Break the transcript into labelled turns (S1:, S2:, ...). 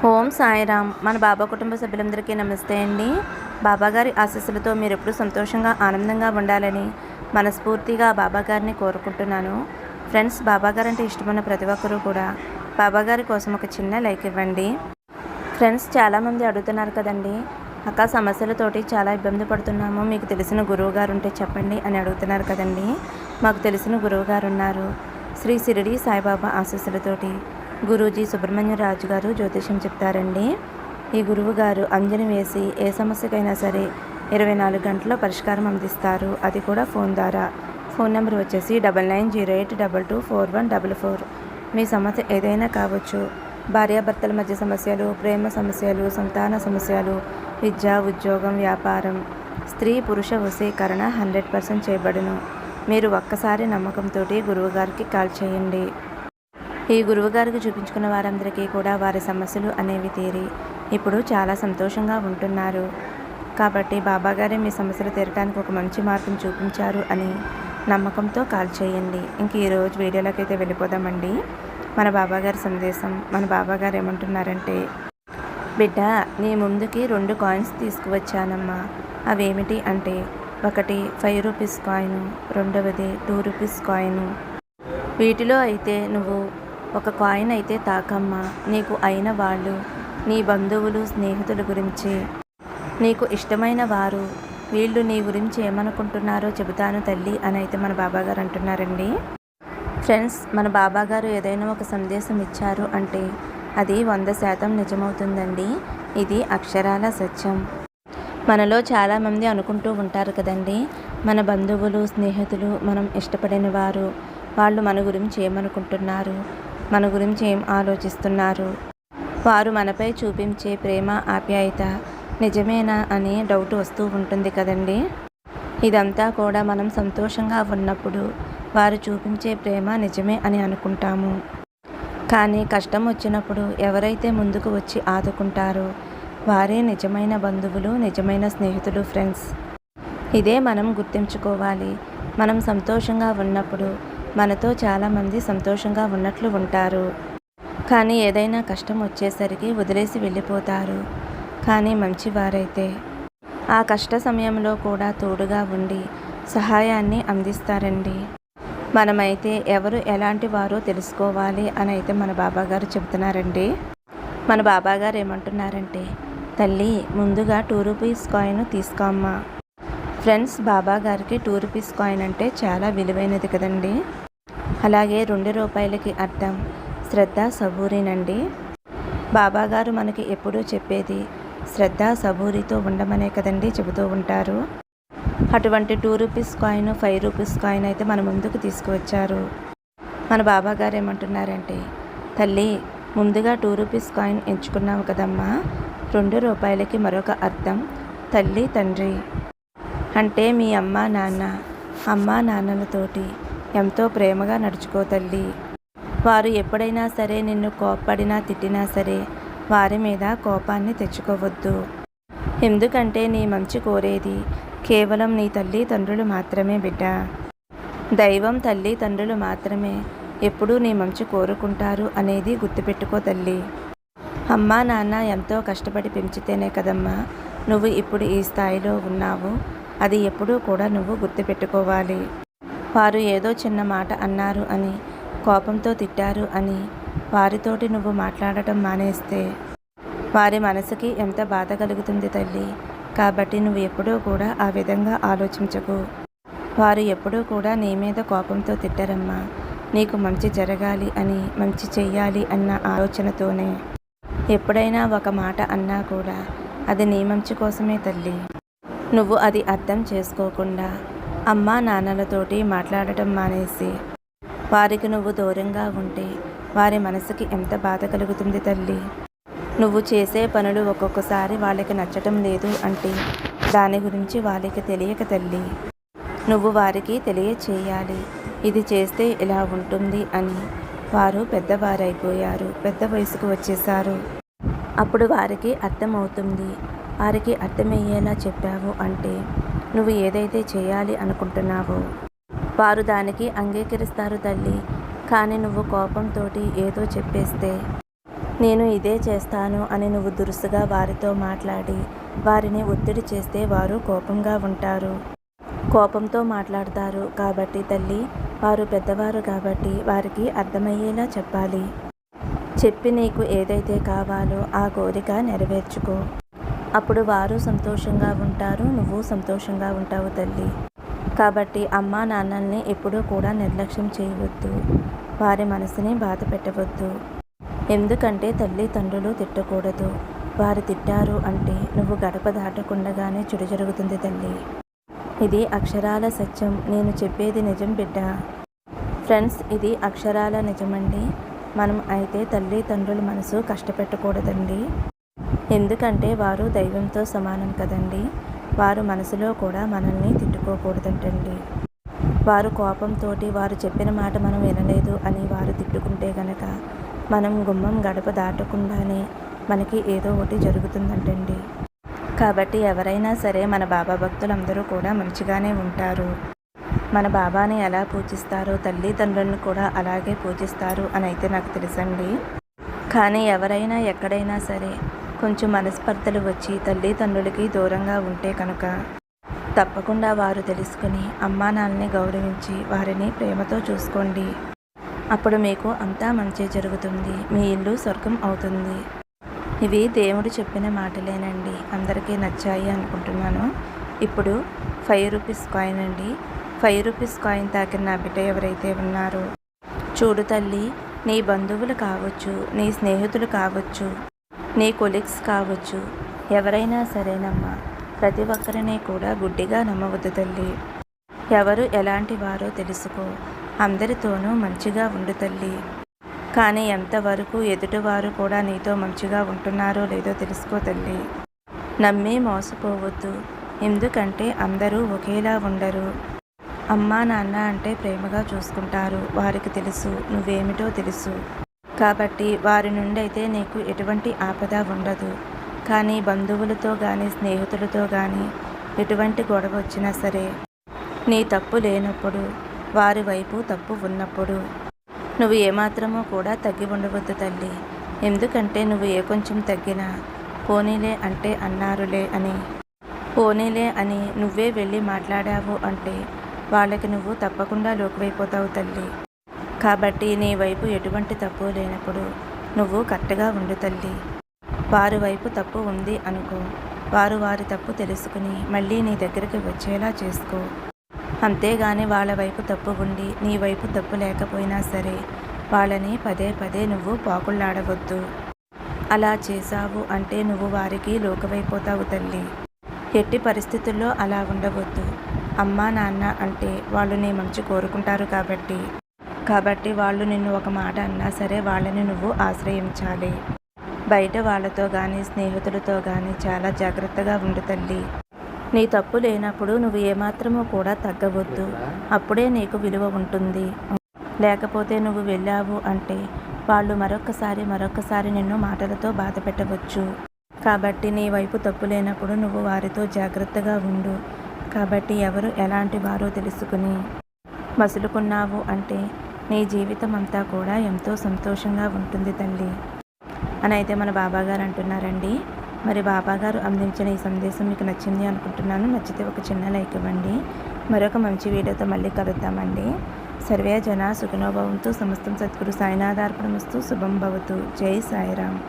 S1: ఓం సాయిరామ్. మన బాబా కుటుంబ సభ్యులందరికీ నమస్తే అండి. బాబాగారి ఆశీస్సులతో మీరు ఎప్పుడు సంతోషంగా ఆనందంగా ఉండాలని మనస్ఫూర్తిగా బాబాగారిని కోరుకుంటున్నాను. ఫ్రెండ్స్, బాబాగారు అంటే ఇష్టమైన ప్రతి ఒక్కరూ కూడా బాబాగారి కోసం ఒక చిన్న లైక్ ఇవ్వండి. ఫ్రెండ్స్, చాలామంది అడుగుతున్నారు కదండి, అక్క సమస్యలతోటి చాలా ఇబ్బంది పడుతున్నాము, మీకు తెలిసిన గురువు గారు ఉంటే చెప్పండి అని అడుగుతున్నారు కదండి. మాకు తెలిసిన గురువు గారు ఉన్నారు. శ్రీ షిరిడి సాయిబాబా ఆశీస్సులతోటి గురూజీ సుబ్రహ్మణ్య రాజు గారు జ్యోతిష్యం చెప్తారండి. ఈ గురువు గారు అంజని వేసి ఏ సమస్యకైనా సరే 24 గంటల్లో పరిష్కారం అందిస్తారు. అది కూడా ఫోన్ ద్వారా. ఫోన్ నెంబర్ వచ్చేసి 9908224144. మీ సమస్య ఏదైనా కావచ్చు. భార్యాభర్తల మధ్య సమస్యలు, ప్రేమ సమస్యలు, సంతాన సమస్యలు, విద్య, ఉద్యోగం, వ్యాపారం, స్త్రీ పురుష వశీకరణ 100% చేయబడును. మీరు ఒక్కసారి నమ్మకంతో గురువుగారికి కాల్ చేయండి. ఈ గురువుగారికి చూపించుకున్న వారందరికీ కూడా వారి సమస్యలు అనేవి తీరి ఇప్పుడు చాలా సంతోషంగా ఉంటున్నారు. కాబట్టి బాబాగారే మీ సమస్యలు తీరడానికి ఒక మంచి మార్గం చూపించారు అని నమ్మకంతో కాల్ చేయండి. ఇంక ఈరోజు వీడియోలోకి అయితే వెళ్ళిపోదామండి. మన బాబాగారి సందేశం. మన బాబాగారు ఏమంటున్నారంటే, బిడ్డ, నీ ముందుకి 2 కాయిన్స్ తీసుకువచ్చానమ్మా. అవేమిటి అంటే, ఒకటి 5 రూపీస్ కాయిను, రెండవది 2 రూపీస్ కాయిను. వీటిలో అయితే నువ్వు ఒక కాయిన్ అయితే తాకమ్మా. నీకు అయిన వాళ్ళు, నీ బంధువులు, స్నేహితుల గురించి, నీకు ఇష్టమైన వారు, వీళ్ళు నీ గురించి ఏమనుకుంటున్నారో చెబుతాను తల్లి అని అయితే మన బాబాగారు అంటున్నారండి. ఫ్రెండ్స్, మన బాబాగారు ఏదైనా ఒక సందేశం ఇచ్చారు అంటే అది 100% నిజమవుతుందండి. ఇది అక్షరాల సత్యం. మనలో చాలామంది అనుకుంటూ ఉంటారు కదండి, మన బంధువులు, స్నేహితులు, మనం ఇష్టపడిన వారు, వాళ్ళు మన గురించి ఏమనుకుంటున్నారు, మన గురించి ఏం ఆలోచిస్తున్నారు, వారు మనపై చూపించే ప్రేమ, ఆప్యాయత నిజమేనా అని డౌట్ వస్తూ ఉంటుంది కదండి. ఇదంతా కూడా మనం సంతోషంగా ఉన్నప్పుడు వారు చూపించే ప్రేమ నిజమే అని అనుకుంటాము. కానీ కష్టం వచ్చినప్పుడు ఎవరైతే ముందుకు వచ్చి ఆదుకుంటారో వారే నిజమైన బంధువులు, నిజమైన స్నేహితులు. ఫ్రెండ్స్, ఇదే మనం గుర్తుంచుకోవాలి. మనం సంతోషంగా ఉన్నప్పుడు మనతో చాలామంది సంతోషంగా ఉన్నట్లు ఉంటారు. కానీ ఏదైనా కష్టం వచ్చేసరికి వదిలేసి వెళ్ళిపోతారు. కానీ మంచివారైతే ఆ కష్ట సమయంలో కూడా తోడుగా ఉండి సహాయాన్ని అందిస్తారండి. మనమైతే ఎవరు ఎలాంటి వారో తెలుసుకోవాలి అని అయితే మన బాబాగారు చెబుతున్నారండి. మన బాబాగారు ఏమంటున్నారంటే, తల్లి, ముందుగా 2 రూపీస్ కాయిన్ తీసుకోమ్మా. ఫ్రెండ్స్, బాబాగారికి 2 రూపీస్ కాయిన్ అంటే చాలా విలువైనది కదండి. అలాగే 2 రూపాయలకి అర్థం శ్రద్ధ, సబూరినండి. బాబాగారు మనకి ఎప్పుడూ చెప్పేది శ్రద్ధ, సబూరితో ఉండమనే కదండి చెబుతూ ఉంటారు. అటువంటి 2 రూపీస్ కాయిన్, 5 రూపీస్ కాయిన్ అయితే మన ముందుకు తీసుకువచ్చారు. మన బాబాగారు ఏమంటున్నారంటే, తల్లి, ముందుగా 2 రూపీస్ కాయిన్ ఎంచుకున్నావు కదమ్మా. 2 రూపాయలకి మరొక అర్థం తల్లి, తండ్రి. అంటే మీ అమ్మ నాన్న. అమ్మ నాన్నలతోటి ఎంతో ప్రేమగా నడుచుకో తల్లి. వారు ఎప్పుడైనా సరే నిన్ను కోప్పడినా తిట్టినా సరే వారి మీద కోపాన్ని తెచ్చుకోవద్దు. ఎందుకంటే నీ మంచి కోరేది కేవలం నీ తల్లి తండ్రులు మాత్రమే బిడ్డ. దైవం, తల్లి తండ్రులు మాత్రమే ఎప్పుడూ నీ మంచి కోరుకుంటారు అనేది గుర్తుపెట్టుకో తల్లి. అమ్మా నాన్న ఎంతో కష్టపడి పెంచితేనే కదమ్మా నువ్వు ఇప్పుడు ఈ స్థాయిలో ఉన్నావు. అది ఎప్పుడూ కూడా నువ్వు గుర్తుపెట్టుకోవాలి. వారు ఏదో చిన్న మాట అన్నారు అని, కోపంతో తిట్టారు అని వారితోటి నువ్వు మాట్లాడటం మానేస్తే వారి మనసుకి ఎంత బాధ కలుగుతుంది తల్లి. కాబట్టి నువ్వు ఎప్పుడూ కూడా ఆ విధంగా ఆలోచించకు. వారు ఎప్పుడూ కూడా నీ మీద కోపంతో తిట్టరమ్మా. నీకు మంచి జరగాలి అని, మంచి చెయ్యాలి అన్న ఆలోచనతోనే ఎప్పుడైనా ఒక మాట అన్నా కూడా అది నీ మంచి కోసమే తల్లి. నువ్వు అది అర్థం చేసుకోకుండా అమ్మా నాన్నలతోటి మాట్లాడటం మానేసి వారికి నువ్వు దూరంగా ఉంటే వారి మనసుకి ఎంత బాధ కలుగుతుంది తల్లి. నువ్వు చేసే పనులు ఒక్కొక్కసారి వాళ్ళకి నచ్చటం లేదు అంటే దాని గురించి వాళ్ళకి తెలియక తల్లి, నువ్వు వారికి తెలియచేయాలి. ఇది చేస్తే ఇలా ఉంటుంది అని. వారు పెద్దవారైపోయారు, పెద్ద వయసుకు వచ్చేసారు. అప్పుడు వారికి అర్థమవుతుంది. వారికి అర్థమయ్యేలా చెప్పావు అంటే నువ్వు ఏదైతే చేయాలి అనుకుంటున్నావో వారు దానికి అంగీకరిస్తారు తల్లి. కానీ నువ్వు కోపంతో ఏదో చెప్పేస్తే నేను ఇదే చేస్తాను అని నువ్వు దురుసుగా వారితో మాట్లాడి వారిని ఒత్తిడి చేస్తే వారు కోపంగా ఉంటారు, కోపంతో మాట్లాడతారు. కాబట్టి తల్లి, వారు పెద్దవారు కాబట్టి వారికి అర్థమయ్యేలా చెప్పాలి. చెప్పి నీకు ఏదైతే కావాలో ఆ కోరిక నెరవేర్చుకో. అప్పుడు వారు సంతోషంగా ఉంటారు, నువ్వు సంతోషంగా ఉంటావు తల్లి. కాబట్టి అమ్మా నాన్నల్ని ఎప్పుడూ కూడా నిర్లక్ష్యం చేయవద్దు, వారి మనసుని బాధ పెట్టవద్దు. ఎందుకంటే తల్లిదండ్రులు తిట్టకూడదు. వారు తిట్టారు అంటే నువ్వు గడప దాటకుండగానే చెడు జరుగుతుంది తల్లి. ఇది అక్షరాల సత్యం. నేను చెప్పేది నిజం బిడ్డ. ఫ్రెండ్స్, ఇది అక్షరాల నిజమండి. మనం అయితే తల్లిదండ్రుల మనసు కష్టపెట్టకూడదండి. ఎందుకంటే వారు దైవంతో సమానం కదండి. వారు మనసులో కూడా మనల్ని తిట్టుకోకూడదంటండి. వారు కోపంతో వారు చెప్పిన మాట మనం వినలేదు అని వారు తిట్టుకుంటే గనక మనం గుమ్మం గడప దాటకుండానే మనకి ఏదో ఒకటి జరుగుతుందంటండి. కాబట్టి ఎవరైనా సరే మన బాబా భక్తులందరూ కూడా మంచిగానే ఉంటారు. మన బాబాని ఎలా పూజిస్తారో తల్లిదండ్రులను కూడా అలాగే పూజిస్తారు అని అయితే నాకు తెలుసండి. కానీ ఎవరైనా ఎక్కడైనా సరే కొంచెం మనస్పర్ధలు వచ్చి తల్లిదండ్రులకి దూరంగా ఉంటే కనుక తప్పకుండా వారు తెలుసుకుని అమ్మా నాన్నని గౌరవించి వారిని ప్రేమతో చూసుకోండి. అప్పుడు మీకు అంతా మంచి జరుగుతుంది. మీ ఇల్లు స్వర్గం అవుతుంది. ఇవి దేవుడు చెప్పిన మాటలేనండి. అందరికీ నచ్చాయి అనుకుంటున్నాను. ఇప్పుడు 5 రూపీస్ కాయిన్ అండి. 5 రూపీస్ కాయిన్ తాకిన నా బిడ్డ ఎవరైతే ఉన్నారో, చూడు తల్లి, నీ బంధువులు కావచ్చు, నీ స్నేహితులు కావచ్చు, నీ కొలీగ్స్ కావచ్చు, ఎవరైనా సరేనమ్మా, ప్రతి ఒక్కరిని కూడా గుడ్డిగా నమ్మవద్దు తల్లి. ఎవరు ఎలాంటి వారో తెలుసుకో. అందరితోనూ మంచిగా ఉండు తల్లి. కానీ ఎంతవరకు ఎదుటివారు కూడా నీతో మంచిగా ఉంటున్నారో లేదో తెలుసుకో తల్లి. నమ్మి మోసపోవద్దు. ఎందుకంటే అందరూ ఒకేలా ఉండరు. అమ్మా నాన్న అంటే ప్రేమగా చూసుకుంటారు. వారికి తెలుసు నువ్వేమిటో తెలుసు. కాబట్టి వారి నుండి అయితే నీకు ఎటువంటి ఆపద ఉండదు. కానీ బంధువులతో కానీ స్నేహితులతో కానీ ఎటువంటి గొడవ వచ్చినా సరే, నీ తప్పు లేనప్పుడు, వారి వైపు తప్పు ఉన్నప్పుడు నువ్వు ఏమాత్రమో కూడా తగ్గి ఉండవద్దు తల్లి. ఎందుకంటే నువ్వు ఏ కొంచెం తగ్గినా పోనీలే అంటే అన్నారులే అని, పోనీలే అని నువ్వే వెళ్ళి మాట్లాడావు అంటే వాళ్ళకి నువ్వు తప్పకుండా లోకువైపోతావు తల్లి. కాబట్టి నీ వైపు ఎటువంటి తప్పు లేనప్పుడు నువ్వు కరెక్ట్గా ఉండు తల్లి. వారి వైపు తప్పు ఉంది అనుకో, వారు వారి తప్పు తెలుసుకుని మళ్ళీ నీ దగ్గరికి వచ్చేలా చేసుకో. అంతేగాని వాళ్ళ వైపు తప్పు ఉండి నీ వైపు తప్పు లేకపోయినా సరే వాళ్ళని పదే పదే నువ్వు పాకుళ్ళాడవద్దు. అలా చేశావు అంటే నువ్వు వారికి లోకవైపోతావు తల్లి. ఎట్టి పరిస్థితుల్లో అలా ఉండవద్దు. అమ్మా నాన్న అంటే వాళ్ళు నీ మంచి కోరుకుంటారు కాబట్టి వాళ్ళు నిన్ను ఒక మాట అన్నా సరే వాళ్ళని నువ్వు ఆశ్రయించాలి. బయట వాళ్ళతో కానీ స్నేహితులతో కానీ చాలా జాగ్రత్తగా ఉండు తల్లి. నీ తప్పు లేనప్పుడు నువ్వు ఏమాత్రమూ కూడా తగ్గవద్దు. అప్పుడే నీకు విలువ ఉంటుంది. లేకపోతే నువ్వు వెళ్ళావు అంటే వాళ్ళు మరొక్కసారి నిన్ను మాటలతో బాధ పెట్టవచ్చు. కాబట్టి నీ వైపు తప్పు లేనప్పుడు నువ్వు వారితో జాగ్రత్తగా ఉండు. కాబట్టి ఎవరు ఎలాంటి వారో తెలుసుకుని మసులుకున్నావు అంటే నీ జీవితం అంతా కూడా ఎంతో సంతోషంగా ఉంటుంది తల్లి అని అయితే మన బాబాగారు అంటున్నారండి. మరి బాబాగారు అందించిన ఈ సందేశం మీకు నచ్చింది అనుకుంటున్నాను. నచ్చితే ఒక చిన్న లైక్ ఇవ్వండి. మరొక మంచి వీడియోతో మళ్ళీ కలుద్దామండి. సర్వే జన సుఖినో భవంతు. సమస్తం సద్గురు సాయినాథార్పణమస్తు. శుభం భవతు. జై సాయిరామ్.